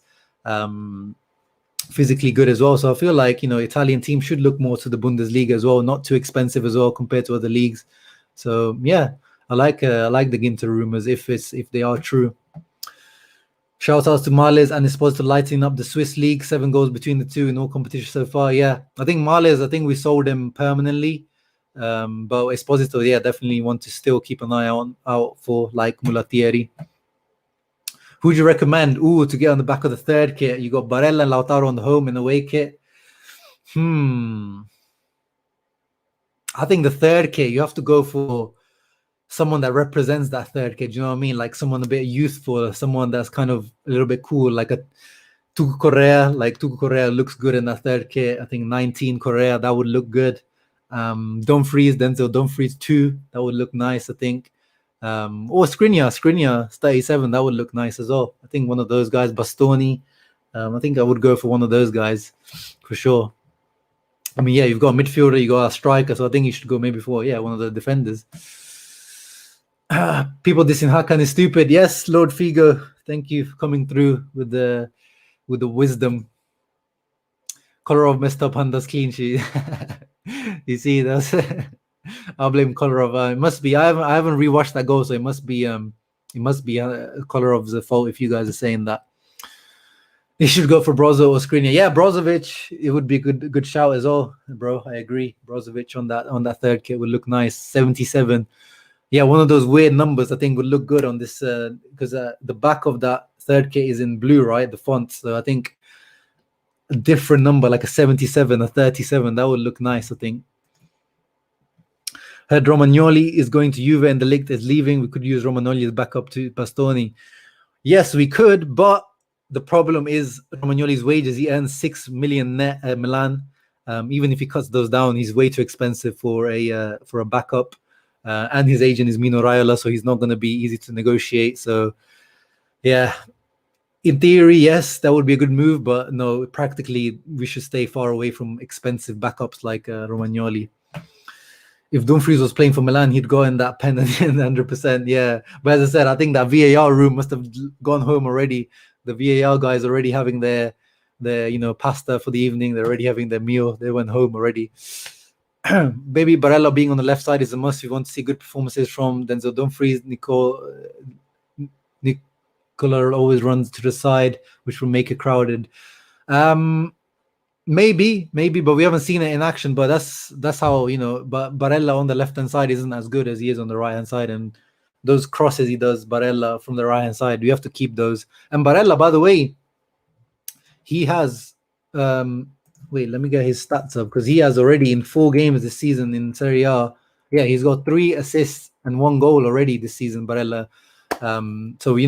physically good as well. So I feel like, Italian teams should look more to the Bundesliga as well, not too expensive as well compared to other leagues. So yeah, I like the Ginter rumors if they are true. Shout outs to Marles and is supposed to lighten up the Swiss league. 7 goals between the two in all competitions so far. Yeah, I think Marles, we sold him permanently. But Esposito, yeah, definitely want to still keep an eye out for, like Mulattieri. Who do you recommend? To get on the back of the third kit. You got Barella and Lautaro on the home and away kit. I think the third kit, you have to go for someone that represents that third kit. Do you know what I mean? Like someone a bit youthful, someone that's kind of a little bit cool, like a Tucu Correa. Like Tucu Correa looks good in that third kit. I think 19 Correa, that would look good. Dumfries, Denzel Dumfries 2, that would look nice, I think. Or Skriniar 37, that would look nice as well. I think one of those guys, Bastoni. I think I would go for one of those guys for sure. I mean, yeah, you've got a midfielder, you got a striker, so I think you should go maybe for one of the defenders. People dissing Hakan is stupid. Yes, Lord Figo, thank you for coming through with the wisdom. Kolarov messed up Handa's clean sheet. You see, that's I'll blame Kolarov. It must be. I haven't rewatched that goal, so it must be Kolarov's fault if you guys are saying that. He should go for Brozo or Skriniar. Yeah, Brozovic, it would be a good shout as well, bro. I agree. Brozovic on that third kit would look nice. 77. Yeah, one of those weird numbers I think would look good on this because the back of that third kit is in blue, right? The font. So I think a different number, like a 77, a 37, that would look nice, I think. Heard Romagnoli is going to Juve and De Ligt is leaving. We could use Romagnoli as backup to Bastoni. Yes, we could, but the problem is Romagnoli's wages. He earns 6 million net at Milan. Even if he cuts those down, he's way too expensive for a backup. And his agent is Mino Raiola, so he's not going to be easy to negotiate. So, yeah, in theory, yes, that would be a good move, but no, practically, we should stay far away from expensive backups like Romagnoli. If Dumfries was playing for Milan, he'd go in that pen 100%. Yeah, but as I said, I think that VAR room must have gone home already. The VAR guys already having their pasta for the evening. They're already having their meal. They went home already. Baby Barella being on the left side is a must. We want to see good performances from Denzel Dumfries. Nicola always runs to the side, which will make it crowded. Maybe, but we haven't seen it in action. But that's how, but Barella on the left-hand side isn't as good as he is on the right-hand side. And those crosses he does, Barella, from the right-hand side, we have to keep those. And Barella, by the way, he has... wait, let me get his stats up, because he has already in 4 games this season in Serie A. Yeah, he's got 3 assists and 1 goal already this season, Barella. So, we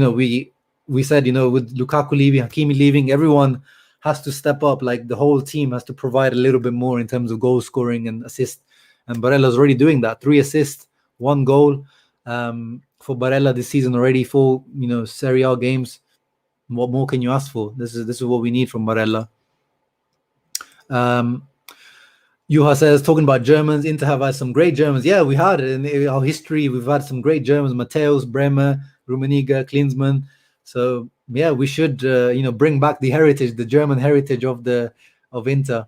said, with Lukaku leaving, Hakimi leaving, everyone has to step up. Like, the whole team has to provide a little bit more in terms of goal scoring and assist. And Barella's already doing that. 3 assists, 1 goal for Barella this season already. 4, Serie A games. What more can you ask for? This is what we need from Barella. Juha says, talking about Germans, Inter have had some great Germans. Yeah, we had it in our history. We've had some great Germans: Matthäus, Bremer, Rummenigge, Klinsmann. So yeah, we should bring back the heritage, the German heritage of Inter.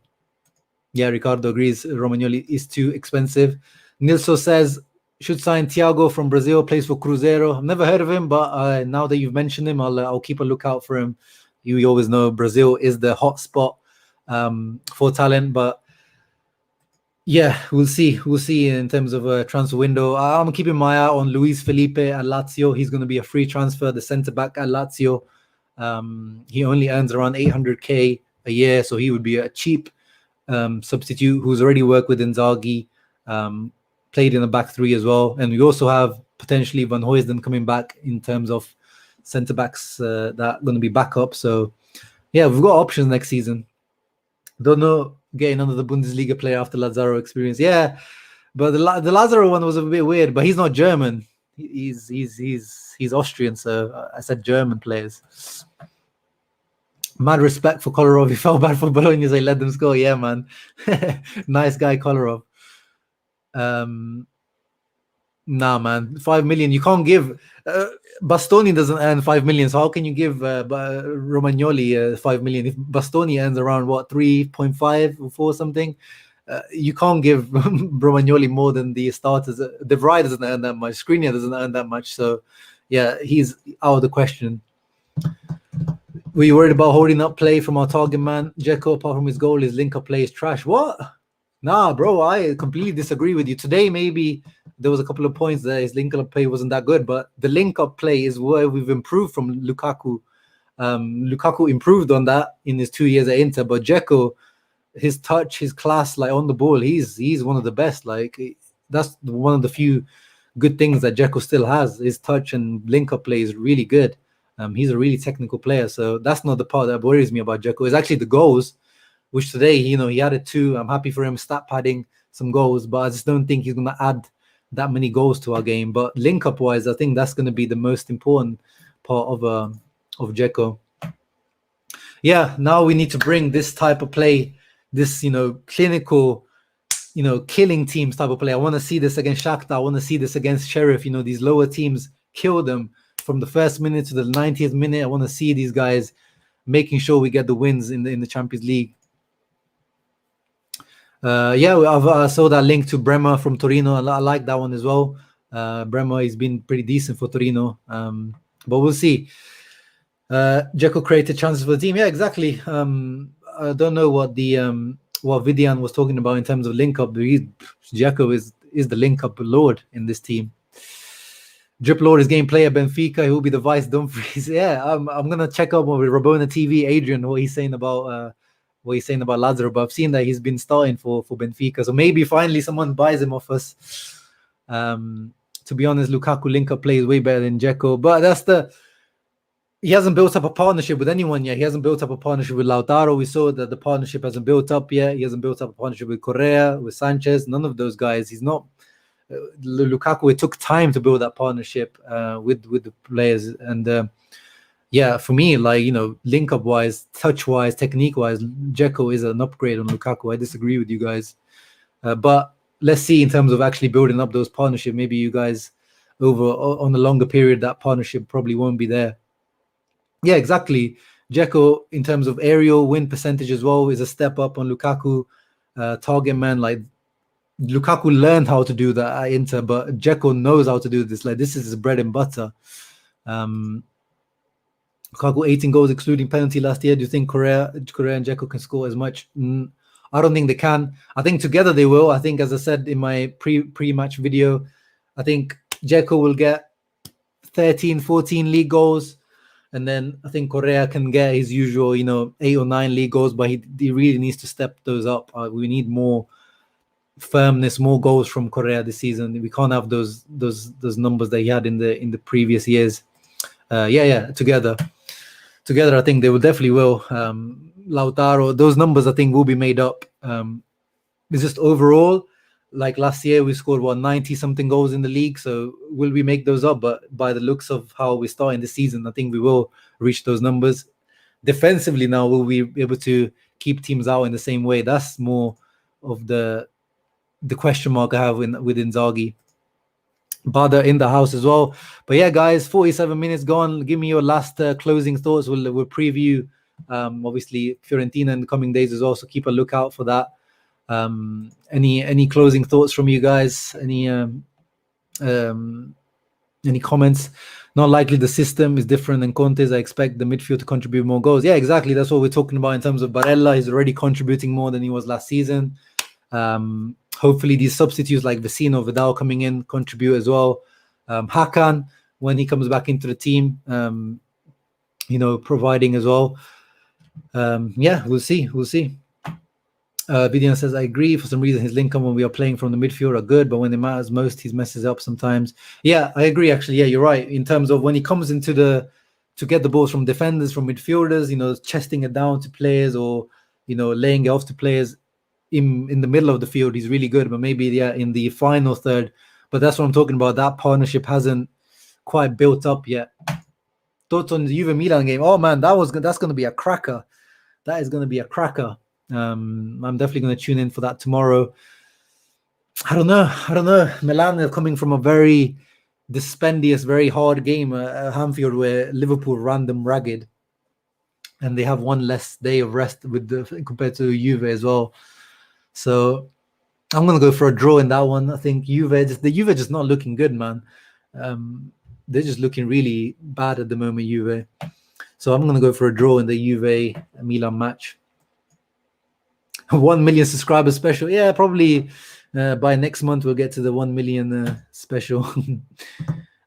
Yeah, Ricardo agrees. Romagnoli is too expensive. Nilso says, should sign Thiago from Brazil, plays for Cruzeiro. I've never heard of him, but now that you've mentioned him, I'll keep a lookout for him. You always know Brazil is the hot spot for talent, but yeah, we'll see in terms of a transfer window. I'm keeping my eye on Luis Felipe at Lazio. He's going to be a free transfer, the centre back at Lazio. He only earns around 800k a year, so he would be a cheap substitute who's already worked with Inzaghi, played in the back 3 as well. And we also have potentially Van Huysden coming back in terms of centre backs that are going to be backup. So yeah, we've got options next season. Don't know getting another Bundesliga player after Lazaro experience. Yeah, but the Lazaro one was a bit weird. But he's not German. He's Austrian. So I said German players. Mad respect for Kolarov. He felt bad for Bologna. They let them score. Yeah, man. Nice guy, Kolarov. Nah, man. 5 million. You can't give. Bastoni doesn't earn 5 million. So how can you give Romagnoli 5 million? If Bastoni earns around 3.5 or 4 something, you can't give Romagnoli more than the starters. De Vrij doesn't earn that much. Skriniar doesn't earn that much. So yeah, he's out of the question. Were you worried about holding up play from our target man? Dzeko, apart from his goal, his link-up play is trash. What? Nah, bro, I completely disagree with you. Today, maybe there was a couple of points that his link-up play wasn't that good, but the link-up play is where we've improved from Lukaku. Lukaku improved on that in his 2 years at Inter, but Dzeko, his touch, his class, like on the ball, he's one of the best. Like that's one of the few good things that Dzeko still has. His touch and link-up play is really good. He's a really technical player, so that's not the part that worries me about Dzeko. It's actually the goals, which today, he added 2. I'm happy for him, stat padding some goals, but I just don't think he's going to add that many goals to our game. But link-up wise, I think that's going to be the most important part of Dzeko. Yeah, now we need to bring this type of play, this clinical, killing teams type of play. I want to see this against Shakhtar. I want to see this against Sheriff. These lower teams kill them from the first minute to the 90th minute. I want to see these guys making sure we get the wins in the Champions League. I saw that link to Bremer from Torino. I like that one as well. Bremer has been pretty decent for Torino, but we'll see. Dzeko created chances for the team. Yeah, exactly. I don't know what Vidian was talking about in terms of link up. Dzeko is the link up lord in this team. Drip Lord is game player Benfica. He will be the vice Dumfries. Yeah, I'm gonna check out with Rabona TV, Adrian, what he's saying about Lazaro. But I've seen that he's been starting for Benfica, so maybe finally someone buys him off us. To be honest, Lukaku link-up play is way better than Dzeko, but he hasn't built up a partnership with anyone yet. He hasn't built up a partnership with Lautaro. We saw that the partnership hasn't built up yet. He hasn't built up a partnership with Correa, with Sanchez. None of those guys. He's not. Lukaku, it took time to build that partnership with the players, and for me, link up wise, touch wise, technique wise, Dzeko is an upgrade on Lukaku. I disagree with you guys, but let's see in terms of actually building up those partnerships. Maybe you guys on a longer period, that partnership probably won't be there. Yeah, exactly. Dzeko, in terms of aerial win percentage as well, is a step up on Lukaku. Target man, like Lukaku learned how to do that at Inter, but Dzeko knows how to do this. Like, this is his bread and butter. Lukaku 18 goals excluding penalty last year. Do you think Correa and Dzeko can score as much? I don't think they can. I think together they will. I think, as I said in my pre-match video, I think Dzeko will get 13, 14 league goals. And then I think Correa can get his usual, 8 or 9 league goals, but he really needs to step those up. We need more firmness, more goals from Correa this season. We can't have those numbers that he had in the previous years. Together, I think they will definitely will. Lautaro, those numbers I think will be made up. It's just overall, like last year, we scored 90 something goals in the league. So will we make those up? But by the looks of how we start in the season, I think we will reach those numbers. Defensively now, will we be able to keep teams out in the same way? That's more of the question mark I have with Inzaghi. Bada in the house as well. But yeah, guys, 47 minutes gone. Give me your last closing thoughts. We'll preview obviously Fiorentina in the coming days as well. So keep a lookout for that. Any closing thoughts from you guys? Any comments? Not likely the system is different than Conte's. I expect the midfield to contribute more goals. Yeah, exactly. That's what we're talking about in terms of Barella. He's already contributing more than he was last season. Hopefully these substitutes like Vecino, Vidal coming in contribute as well. Hakan, when he comes back into the team, providing as well. We'll see. Vidian says, I agree. For some reason, his link when we are playing from the midfield are good, but when it matters most, he messes up sometimes. Yeah, I agree, actually. Yeah, you're right. In terms of when he comes into to get the balls from defenders, from midfielders, chesting it down to players or, laying it off to players in the middle of the field, he's really good. But maybe, in the final third. But that's what I'm talking about. That partnership hasn't quite built up yet. Thoughts on the Juve Milan game? Oh, man, that's going to be a cracker. That is going to be a cracker. I'm definitely going to tune in for that tomorrow. I don't know. Milan are coming from a very dispendious, very hard game at Anfield where Liverpool ran them ragged, and they have one less day of rest compared to Juve as well. So I'm going to go for a draw in that one. I think Juve just not looking good, man. They're just looking really bad at the moment, Juve. So I'm going to go for a draw in the Juve Milan match. 1 million subscribers special. Yeah, probably by next month we'll get to the 1 million special.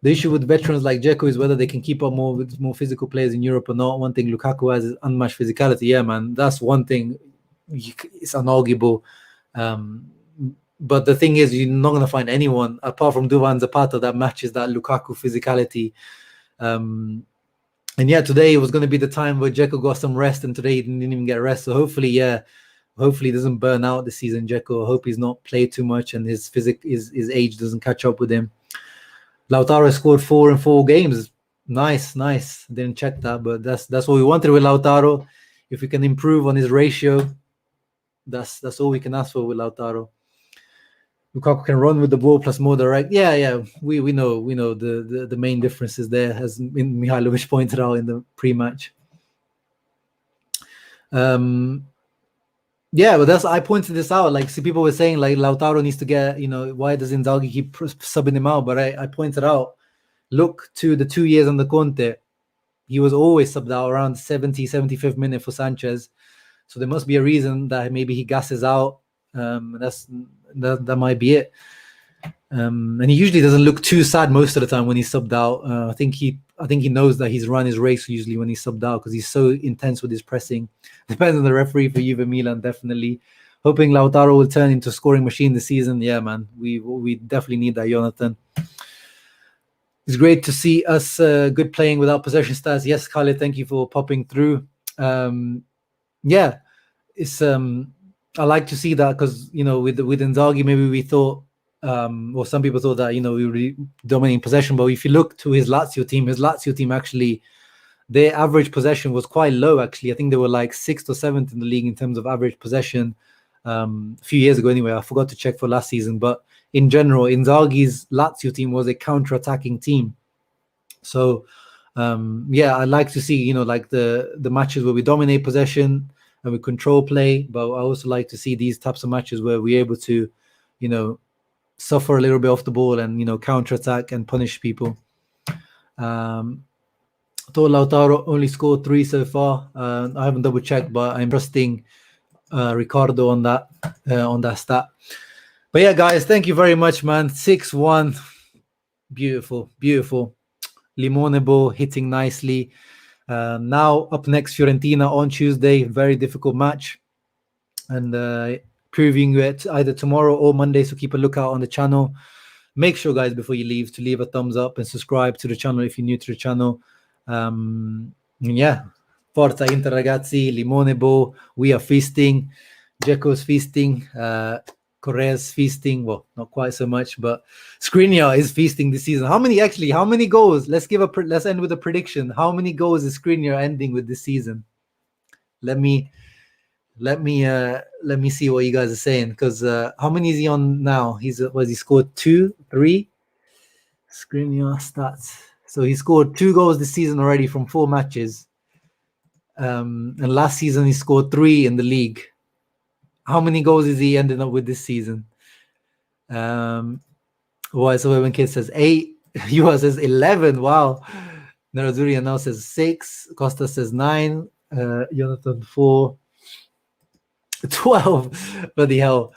The issue with veterans like Dzeko is whether they can keep up with more physical players in Europe or not. One thing Lukaku has is unmatched physicality. Yeah, man, that's one thing. It's unarguable. But the thing is, you're not going to find anyone apart from Duvan Zapata that matches that Lukaku physicality. And yeah, today it was going to be the time where Dzeko got some rest, and today he didn't even get rest. So hopefully he doesn't burn out this season, Dzeko. I hope he's not played too much and his age doesn't catch up with him. Lautaro scored 4 in 4 games. Nice. Didn't check that, but that's what we wanted with Lautaro. If we can improve on his ratio, that's all we can ask for with Lautaro. Lukaku can run with the ball plus more direct. Yeah. We know the main differences there, as Mihailovic pointed out in the pre-match. Yeah, but I pointed this out. Like, see, people were saying like Lautaro needs to get, why does Inzaghi keep subbing him out? But I pointed out, look to the 2 years under Conte, he was always subbed out around 75th minute for Sanchez. So there must be a reason that maybe he gasses out. That might be it. And he usually doesn't look too sad most of the time when he's subbed out. I think he knows that he's run his race usually when he's subbed out, because he's so intense with his pressing. Depends on the referee for Juve Milan, definitely. Hoping Lautaro will turn into a scoring machine this season. Yeah, man, we definitely need that, Jonathan. It's great to see us good playing without possession stats. Yes, Khalid, thank you for popping through. Yeah, it's I like to see that, because with Inzaghi, maybe we thought, or some people thought that we were dominating possession. But if you look to his Lazio team actually, their average possession was quite low. Actually, I think they were like 6th or 7th in the league in terms of average possession. A few years ago, anyway. I forgot to check for last season, but in general, Inzaghi's Lazio team was a counter-attacking team. So yeah, I like to see like the matches where we dominate possession and we control play, but I also like to see these types of matches where we're able to suffer a little bit off the ball and counter-attack and punish people. Thought Lautaro only scored 3 so far. I haven't double checked, but I'm trusting Ricardo on that stat. But yeah, guys, thank you very much, man. 6-1, beautiful. LIMONE-BALL hitting nicely. Now up next, Fiorentina on Tuesday. Very difficult match, and previewing it either tomorrow or Monday. So keep a lookout on the channel. Make sure, guys, before you leave, to leave a thumbs up and subscribe to the channel if you're new to the channel. Yeah, Forza Inter, ragazzi. LIMONE-BALL. We are feasting. Dzeko's feasting. Correa's feasting. Well, not quite so much, but Skriniar is feasting this season. How many goals? Let's end with a prediction. How many goals is Skriniar ending with this season? Let me see what you guys are saying, because how many is he on now? He scored 2, 3. Skriniar stats. So he scored 2 goals this season already from 4 matches. And last season he scored 3 in the league. How many goals is he ending up with this season? So when Kid says 8, Yuha says 11. Wow. Nerazzurri now says 6. Costa says 9. Jonathan 4. 12. Bloody hell.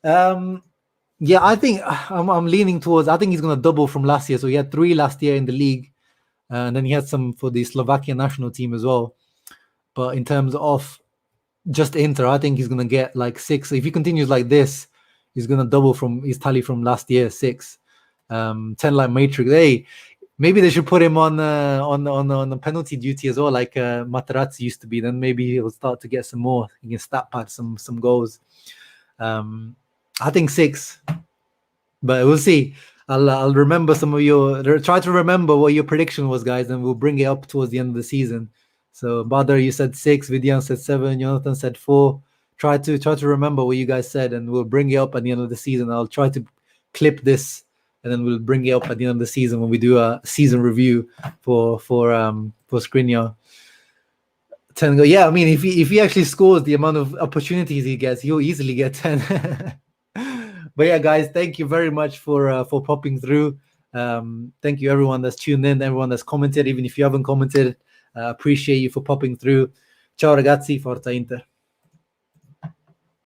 Yeah, I think I'm leaning towards, I think he's going to double from last year. So he had 3 last year in the league. And then he had some for the Slovakian national team as well. But in terms of just Inter, I think he's going to get like 6. If he continues like this, he's going to double from his tally from last year, 6. 10 like Matrix. Hey, maybe they should put him on the penalty duty as well, like Materazzi used to be. Then maybe he'll start to get some more. He can stat pad some goals. I think 6, but we'll see. I'll remember some of try to remember what your prediction was, guys, and we'll bring it up towards the end of the season. So Badr, you said 6, Vidian said 7, Jonathan said 4. Try to remember what you guys said, and we'll bring it up at the end of the season. I'll try to clip this, and then we'll bring it up at the end of the season when we do a season review for Skriniar. 10 go. Yeah, I mean, if he actually scores the amount of opportunities he gets, he'll easily get 10. But yeah, guys, thank you very much for popping through. Thank you everyone that's tuned in, everyone that's commented, even if you haven't commented. Appreciate you for popping through. Ciao ragazzi, Forza Inter.